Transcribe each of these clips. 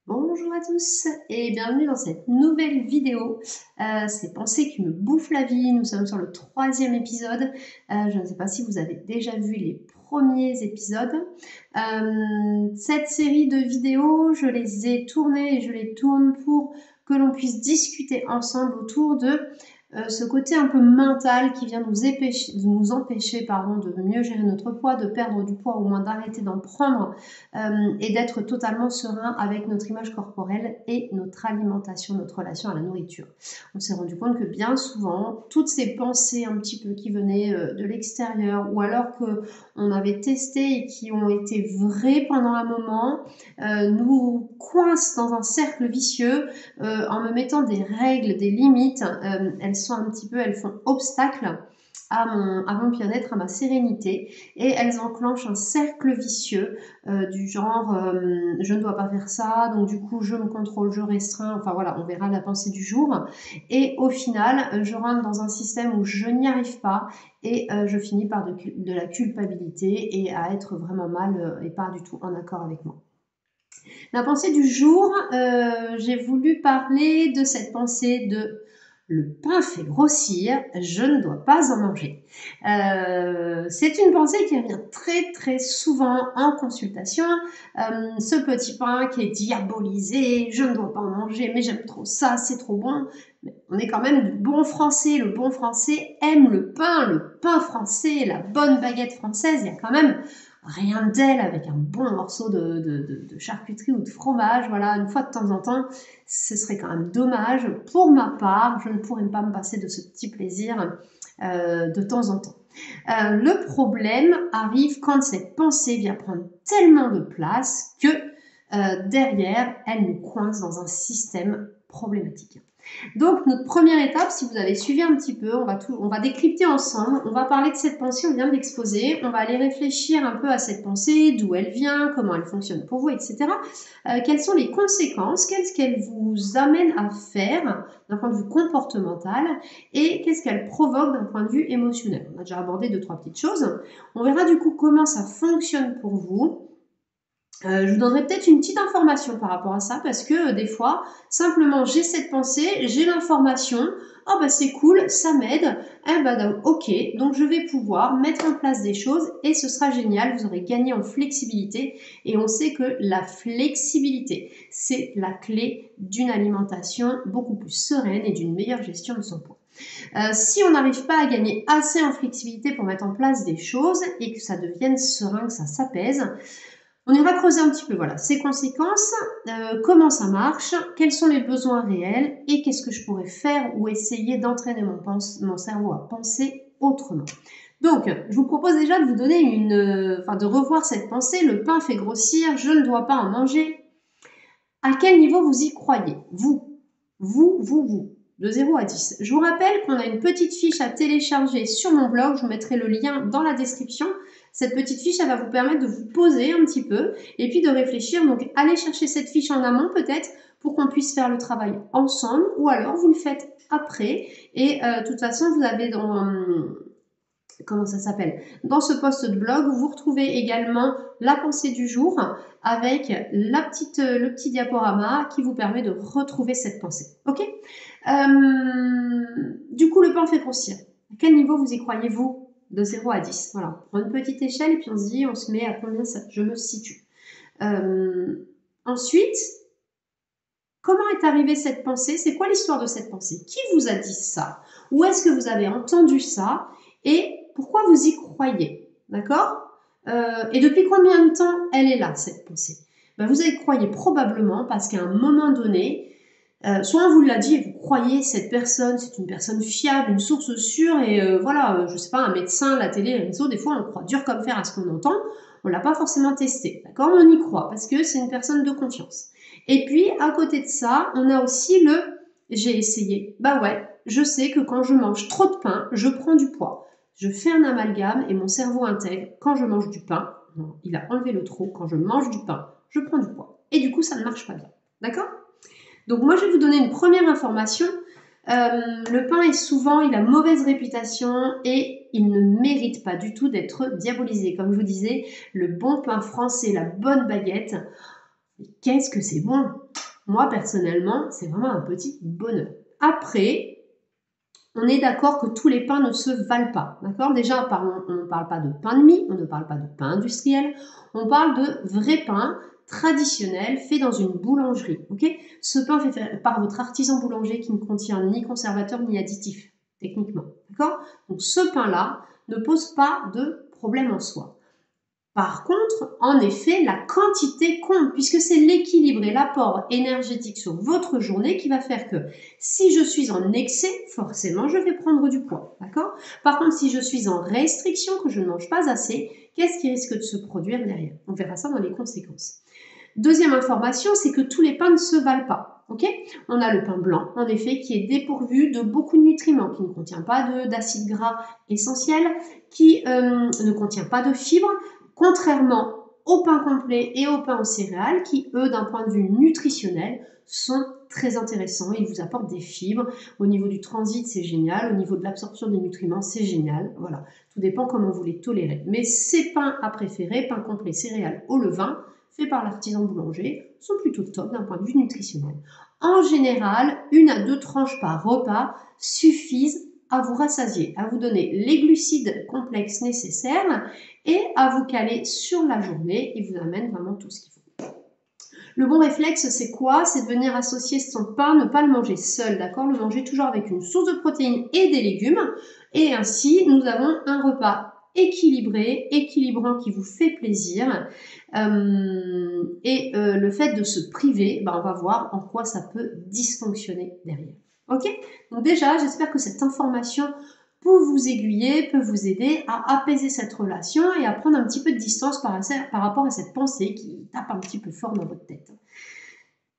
Bonjour à tous et bienvenue dans cette nouvelle vidéo. C'est Pensées qui me bouffent la vie. Nous sommes sur le 3e épisode. Je ne sais pas si vous avez déjà vu les premiers épisodes. Cette série de vidéos, je les ai tournées et je les tourne pour que l'on puisse discuter ensemble autour de ce côté un peu mental qui vient nous empêcher de mieux gérer notre poids, de perdre du poids, au moins d'arrêter d'en prendre et d'être totalement serein avec notre image corporelle et notre alimentation, notre relation à la nourriture. On s'est rendu compte que bien souvent, toutes ces pensées un petit peu qui venaient de l'extérieur ou alors qu'on avait testé et qui ont été vraies pendant un moment, nous coincent dans un cercle vicieux en me mettant des règles, des limites. Elles font obstacle à mon bien-être, à ma sérénité, et elles enclenchent un cercle vicieux du genre je ne dois pas faire ça, donc du coup je me contrôle, je restreins, enfin voilà, on verra la pensée du jour, et au final je rentre dans un système où je n'y arrive pas et je finis par de la culpabilité et à être vraiment mal et pas du tout en accord avec moi. La pensée du jour, j'ai voulu parler de cette pensée de le pain fait grossir, je ne dois pas en manger. C'est une pensée qui revient très très souvent en consultation. Ce petit pain qui est diabolisé, je ne dois pas en manger, mais j'aime trop ça, c'est trop bon. Mais on est quand même du bon français, le bon français aime le pain français, la bonne baguette française, il y a quand même rien de tel avec un bon morceau de charcuterie ou de fromage, voilà, une fois de temps en temps, ce serait quand même dommage. Pour ma part, je ne pourrais pas me passer de ce petit plaisir de temps en temps. Le problème arrive quand cette pensée vient prendre tellement de place que derrière, elle nous coince dans un système problématique. Donc notre première étape, si vous avez suivi un petit peu, on va décrypter ensemble, on va parler de cette pensée, on vient de l'exposer, on va aller réfléchir un peu à cette pensée, d'où elle vient, comment elle fonctionne pour vous, etc. Quelles sont les conséquences, qu'est-ce qu'elle vous amène à faire d'un point de vue comportemental et qu'est-ce qu'elle provoque d'un point de vue émotionnel. On a déjà abordé 2-3 petites choses. On verra du coup comment ça fonctionne pour vous. Je vous donnerai peut-être une petite information par rapport à ça parce que des fois, simplement j'ai cette pensée, j'ai l'information, oh bah c'est cool, ça m'aide, eh bah ok, donc je vais pouvoir mettre en place des choses et ce sera génial, vous aurez gagné en flexibilité et on sait que la flexibilité, c'est la clé d'une alimentation beaucoup plus sereine et d'une meilleure gestion de son poids. Si on n'arrive pas à gagner assez en flexibilité pour mettre en place des choses et que ça devienne serein, que ça s'apaise, on ira creuser un petit peu, voilà, ces conséquences, comment ça marche, quels sont les besoins réels et qu'est-ce que je pourrais faire ou essayer d'entraîner mon cerveau à penser autrement. Donc, je vous propose déjà de vous donner de revoir cette pensée, le pain fait grossir, je ne dois pas en manger. À quel niveau vous y croyez? Vous, de 0 à 10. Je vous rappelle qu'on a une petite fiche à télécharger sur mon blog, je vous mettrai le lien dans la description. Cette petite fiche, elle va vous permettre de vous poser un petit peu et puis de réfléchir. Donc, allez chercher cette fiche en amont peut-être pour qu'on puisse faire le travail ensemble ou alors vous le faites après. Et de toute façon, vous avez dans ce post de blog, vous retrouvez également la pensée du jour avec le petit diaporama qui vous permet de retrouver cette pensée. Ok. Du coup, le pain fait grossir. À quel niveau vous y croyez-vous? De 0 à 10. Voilà, on prend une petite échelle et puis on se met à combien je me situe. Ensuite, comment est arrivée cette pensée? C'est quoi l'histoire de cette pensée? Qui vous a dit ça? Où est-ce que vous avez entendu ça? Et pourquoi vous y croyez? D'accord? Et depuis combien de temps elle est là, cette pensée? Vous y croyez probablement parce qu'à un moment donné, soit on vous l'a dit et vous croyez cette personne, c'est une personne fiable, une source sûre, et voilà, je sais pas, un médecin, la télé, les réseaux, des fois on croit dur comme fer à ce qu'on entend, on l'a pas forcément testé, d'accord? On y croit parce que c'est une personne de confiance. Et puis, à côté de ça, on a aussi le « j'ai essayé ». Bah ouais, je sais que quand je mange trop de pain, je prends du poids. Je fais un amalgame et mon cerveau intègre, quand je mange du pain, il a enlevé le trop, quand je mange du pain, je prends du poids. Et du coup, ça ne marche pas bien, d'accord? Donc moi, je vais vous donner une première information. Le pain il a mauvaise réputation et il ne mérite pas du tout d'être diabolisé. Comme je vous disais, le bon pain français, la bonne baguette, qu'est-ce que c'est bon! Moi, personnellement, c'est vraiment un petit bonheur. Après, on est d'accord que tous les pains ne se valent pas. D'accord? Déjà, on ne parle pas de pain de mie, on ne parle pas de pain industriel, on parle de vrai pain traditionnel fait dans une boulangerie. Okay? Ce pain fait par votre artisan boulanger qui ne contient ni conservateur ni additif, techniquement. D'accord? Donc ce pain-là ne pose pas de problème en soi. Par contre, en effet, la quantité compte puisque c'est l'équilibre et l'apport énergétique sur votre journée qui va faire que si je suis en excès, forcément, je vais prendre du poids. D'accord? Par contre, si je suis en restriction, que je ne mange pas assez, qu'est-ce qui risque de se produire derrière? On verra ça dans les conséquences. Deuxième information, c'est que tous les pains ne se valent pas. Okay? On a le pain blanc, en effet, qui est dépourvu de beaucoup de nutriments, qui ne contient pas d'acides gras essentiels, qui ne contient pas de fibres, contrairement au pain complet et au pain aux céréales, qui, eux, d'un point de vue nutritionnel, sont très intéressants. Ils vous apportent des fibres. Au niveau du transit, c'est génial. Au niveau de l'absorption des nutriments, c'est génial. Voilà, tout dépend comment vous les tolérez. Mais ces pains à préférer, pain complet, céréales au levain, faits par l'artisan boulanger, sont plutôt top d'un point de vue nutritionnel. En général, 1 à 2 tranches par repas suffisent à vous rassasier, à vous donner les glucides complexes nécessaires et à vous caler sur la journée. Il vous amène vraiment tout ce qu'il faut. Le bon réflexe, c'est quoi? C'est de venir associer son pain, ne pas le manger seul, d'accord? Le manger toujours avec une source de protéines et des légumes. Et ainsi, nous avons un repas équilibré, équilibrant qui vous fait plaisir. Le fait de se priver, on va voir en quoi ça peut dysfonctionner derrière. Ok? Donc déjà, j'espère que cette information peut vous aiguiller, peut vous aider à apaiser cette relation et à prendre un petit peu de distance par rapport à cette pensée qui tape un petit peu fort dans votre tête.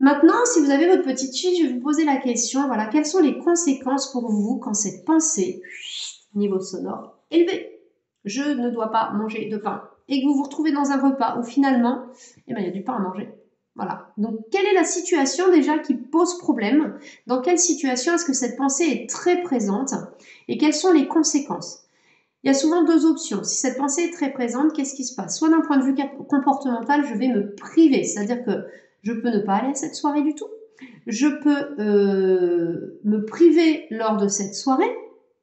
Maintenant, si vous avez votre petite fiche, je vais vous poser la question, voilà, quelles sont les conséquences pour vous quand cette pensée, niveau sonore, élevée, je ne dois pas manger de pain, et que vous vous retrouvez dans un repas où finalement, il y a du pain à manger. Voilà. Donc, quelle est la situation déjà qui pose problème? Dans quelle situation est-ce que cette pensée est très présente? Et quelles sont les conséquences? Il y a souvent 2 options. Si cette pensée est très présente, qu'est-ce qui se passe? Soit d'un point de vue comportemental, je vais me priver, c'est-à-dire que je peux ne pas aller à cette soirée du tout. Je peux me priver lors de cette soirée.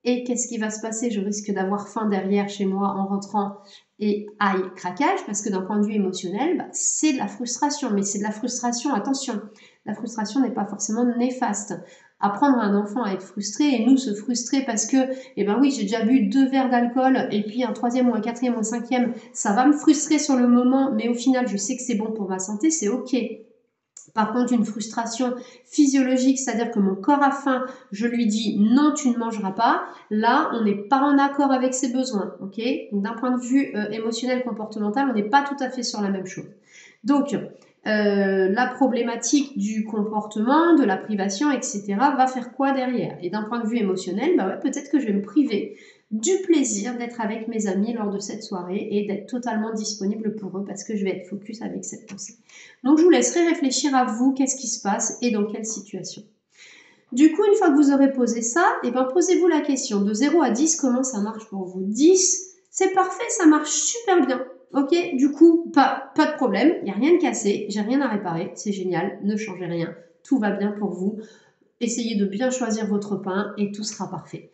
Et qu'est-ce qui va se passer? Je risque d'avoir faim derrière chez moi en rentrant et aïe, craquage, parce que d'un point de vue émotionnel, c'est de la frustration. Mais c'est de la frustration, attention, la frustration n'est pas forcément néfaste. Apprendre à un enfant à être frustré et nous se frustrer parce que, oui, j'ai déjà bu 2 verres d'alcool et puis un 3e ou un 4e ou un 5e, ça va me frustrer sur le moment, mais au final, je sais que c'est bon pour ma santé, c'est ok. Par contre, une frustration physiologique, c'est-à-dire que mon corps a faim, je lui dis non, tu ne mangeras pas. Là, on n'est pas en accord avec ses besoins. Okay? D'un point de vue émotionnel, comportemental, on n'est pas tout à fait sur la même chose. Donc, la problématique du comportement, de la privation, etc. va faire quoi derrière? Et d'un point de vue émotionnel, peut-être que je vais me priver du plaisir d'être avec mes amis lors de cette soirée et d'être totalement disponible pour eux parce que je vais être focus avec cette pensée. Donc je vous laisserai réfléchir à vous, qu'est-ce qui se passe et dans quelle situation. Du coup, une fois que vous aurez posé ça, posez-vous la question de 0 à 10, comment ça marche pour vous? 10, c'est parfait, ça marche super bien. Ok, du coup, pas de problème, il n'y a rien de cassé, j'ai rien à réparer, c'est génial, ne changez rien, tout va bien pour vous. Essayez de bien choisir votre pain et tout sera parfait.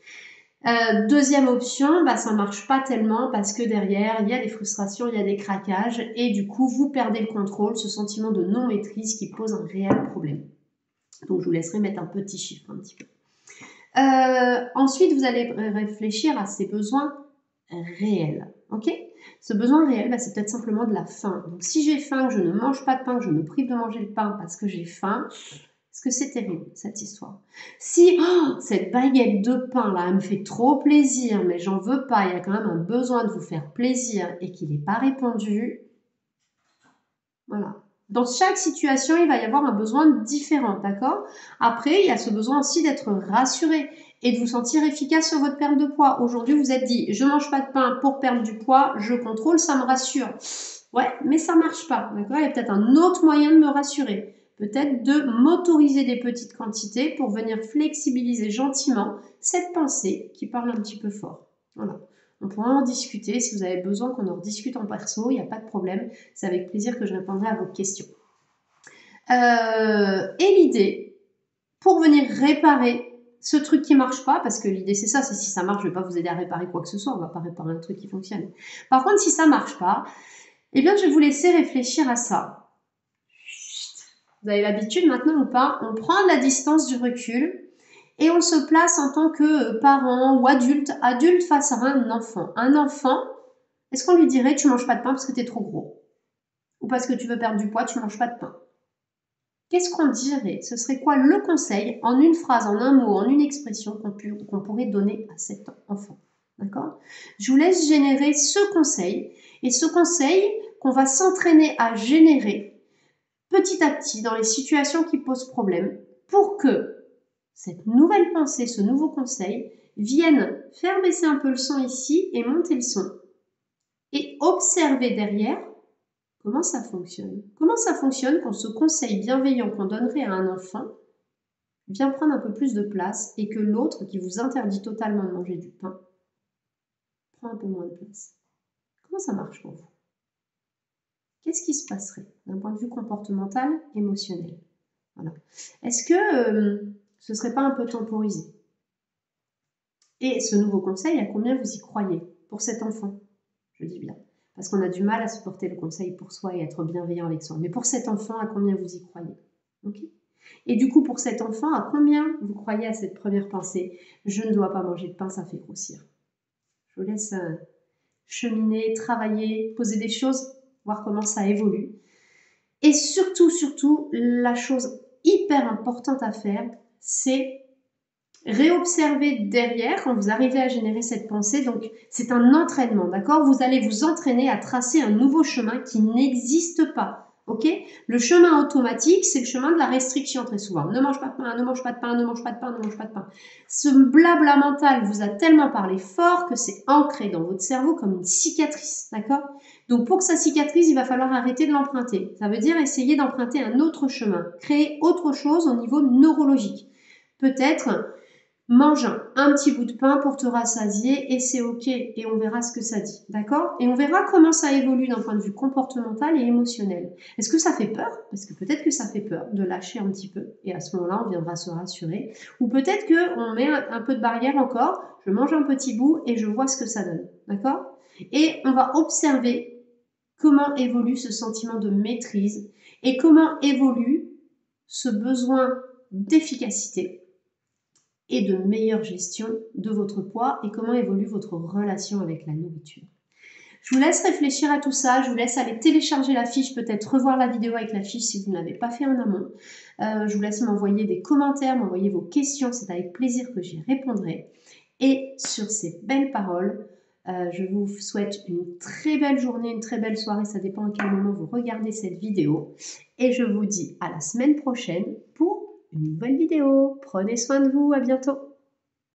Deuxième option, ça marche pas tellement parce que derrière, il y a des frustrations, il y a des craquages et du coup, vous perdez le contrôle, ce sentiment de non-maîtrise qui pose un réel problème. Donc, je vous laisserai mettre un petit chiffre un petit peu. Ensuite, vous allez réfléchir à ces besoins réels. Ok? Ce besoin réel, c'est peut-être simplement de la faim. Donc, si j'ai faim, que je ne mange pas de pain, que je me prive de manger le pain parce que j'ai faim, parce que c'est terrible, cette histoire. Si cette baguette de pain là, elle me fait trop plaisir, mais j'en veux pas, il y a quand même un besoin de vous faire plaisir et qu'il n'est pas répondu, voilà. Dans chaque situation, il va y avoir un besoin différent, d'accord? Après, il y a ce besoin aussi d'être rassuré et de vous sentir efficace sur votre perte de poids. Aujourd'hui, vous êtes dit, je mange pas de pain pour perdre du poids, je contrôle, ça me rassure. Ouais, mais ça marche pas, d'accord? Il y a peut-être un autre moyen de me rassurer. Peut-être de m'autoriser des petites quantités pour venir flexibiliser gentiment cette pensée qui parle un petit peu fort. Voilà. On pourra en discuter. Si vous avez besoin qu'on en discute en perso, il n'y a pas de problème. C'est avec plaisir que je répondrai à vos questions. Et l'idée, pour venir réparer ce truc qui marche pas, parce que l'idée c'est ça, c'est si ça marche, je vais pas vous aider à réparer quoi que ce soit, on va pas réparer un truc qui fonctionne. Par contre, si ça marche pas, eh bien je vais vous laisser réfléchir à ça. Vous avez l'habitude maintenant ou pas? On prend de la distance, du recul, et on se place en tant que parent ou adulte face à un enfant. Un enfant, est-ce qu'on lui dirait tu manges pas de pain parce que tu es trop gros? Ou parce que tu veux perdre du poids, tu manges pas de pain? Qu'est-ce qu'on dirait? Ce serait quoi le conseil, en une phrase, en un mot, en une expression qu'on pourrait donner à cet enfant? D'accord? Je vous laisse générer ce conseil, et ce conseil qu'on va s'entraîner à générer petit à petit dans les situations qui posent problème, pour que cette nouvelle pensée, ce nouveau conseil, vienne faire baisser un peu le son ici et monter le son. Et observer derrière comment ça fonctionne. Comment ça fonctionne quand ce conseil bienveillant qu'on donnerait à un enfant vient prendre un peu plus de place et que l'autre qui vous interdit totalement de manger du pain prend un peu moins de place. Comment ça marche pour vous? Qu'est-ce qui se passerait d'un point de vue comportemental, émotionnel? Voilà. Est-ce que ce ne serait pas un peu temporisé? Et ce nouveau conseil, à combien vous y croyez pour cet enfant? Je dis bien. Parce qu'on a du mal à supporter le conseil pour soi et être bienveillant avec soi. Mais pour cet enfant, à combien vous y croyez? Okay. Et du coup, pour cet enfant, à combien vous croyez à cette première pensée? Je ne dois pas manger de pain, ça fait grossir. Je vous laisse cheminer, travailler, poser des choses, voir comment ça évolue. Et surtout, la chose hyper importante à faire, c'est réobserver derrière quand vous arrivez à générer cette pensée. Donc, c'est un entraînement, d'accord? Vous allez vous entraîner à tracer un nouveau chemin qui n'existe pas. Ok? Le chemin automatique, c'est le chemin de la restriction très souvent. Ne mange pas de pain, ne mange pas de pain, ne mange pas de pain, ne mange pas de pain. Ce blabla mental vous a tellement parlé fort que c'est ancré dans votre cerveau comme une cicatrice, d'accord? Donc pour que ça cicatrise, il va falloir arrêter de l'emprunter. Ça veut dire essayer d'emprunter un autre chemin, créer autre chose au niveau neurologique. Peut-être mange un petit bout de pain pour te rassasier et c'est ok, et on verra ce que ça dit, d'accord? Et on verra comment ça évolue d'un point de vue comportemental et émotionnel. Est-ce que ça fait peur? Parce que peut-être que ça fait peur de lâcher un petit peu, et à ce moment-là, on viendra se rassurer. Ou peut-être qu'on met un peu de barrière encore, je mange un petit bout et je vois ce que ça donne, d'accord? Et on va observer comment évolue ce sentiment de maîtrise et comment évolue ce besoin d'efficacité et de meilleure gestion de votre poids et comment évolue votre relation avec la nourriture. Je vous laisse réfléchir à tout ça, je vous laisse aller télécharger la fiche, peut-être revoir la vidéo avec la fiche si vous ne l'avez pas fait en amont. Je vous laisse m'envoyer des commentaires, m'envoyer vos questions, c'est avec plaisir que j'y répondrai. Et sur ces belles paroles, je vous souhaite une très belle journée, une très belle soirée, ça dépend à quel moment vous regardez cette vidéo. Et je vous dis à la semaine prochaine pour une nouvelle vidéo. Prenez soin de vous, à bientôt.